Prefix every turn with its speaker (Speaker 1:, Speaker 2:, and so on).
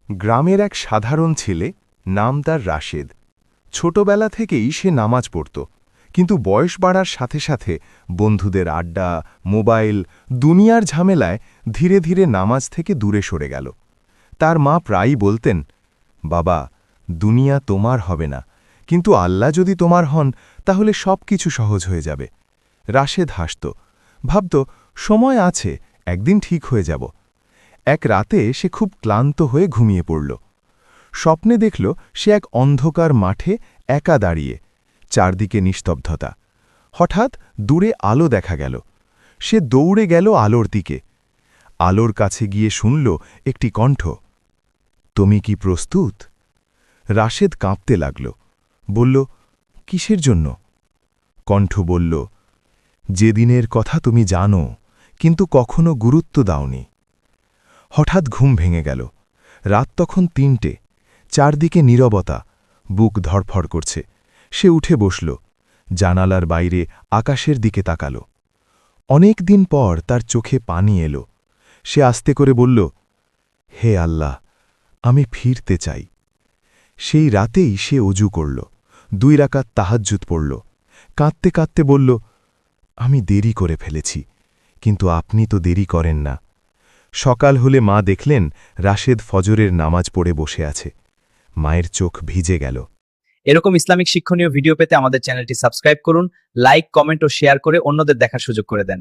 Speaker 1: গ্রামের এক সাধারণ ছেলে, নাম তার রাশেদ। ছোটবেলা থেকেই সে নামাজ পড়ত, কিন্তু বয়স বাড়ার সাথে সাথে বন্ধুদের আড্ডা, মোবাইল, দুনিয়ার ঝামেলায় ধীরে ধীরে নামাজ থেকে দূরে সরে গেল। তার মা প্রায়ই বলতেন, বাবা, দুনিয়া তোমার হবে না, কিন্তু আল্লাহ যদি তোমার হন তাহলে সব কিছু সহজ হয়ে যাবে। রাশেদ হাসত, ভাবত, সময় আছে, একদিন ঠিক হয়ে যাব। এক রাতে সে খুব ক্লান্ত হয়ে ঘুমিয়ে পড়ল। স্বপ্নে দেখল সে এক অন্ধকার মাঠে একা দাঁড়িয়ে, চারদিকে নিস্তব্ধতা। হঠাৎ দূরে আলো দেখা গেল। সে দৌড়ে গেল আলোর দিকে। আলোর কাছে গিয়ে শুনল একটি কণ্ঠ, তুমি কি প্রস্তুত? রাশেদ কাঁপতে লাগল, বলল, কিসের জন্য? কণ্ঠ বলল, যেদিনের কথা তুমি জানো কিন্তু কখনো গুরুত্ব দাওনি। হঠাৎ ঘুম ভেঙে গেল। রাত তখন ৩টে, চারদিকে নীরবতা, বুক ধড়ফড় করছে। সে উঠে বসল, জানালার বাইরে আকাশের দিকে তাকাল। অনেক দিন পর তার চোখে পানি এলো। সে আস্তে করে বলল, হে আল্লাহ, আমি ফিরতে চাই। সেই রাতেই সে অজু করল, ২ রাকাত তাহাজ্জুদ পড়ল। কাঁদতে কাঁদতে বলল, আমি দেরি করে ফেলেছি, কিন্তু আপনি তো দেরি করেন না। সকাল হলে মা দেখলেন রাশেদ ফজরের নামাজ পড়ে বসে আছে। মায়ের চোখ ভিজে গেল।
Speaker 2: এরকম ইসলামিক শিক্ষণীয় ভিডিও পেতে আমাদের চ্যানেলটি সাবস্ক্রাইব করুন, লাইক, কমেন্ট ও শেয়ার করে অন্যদের দেখার সুযোগ করে দেন।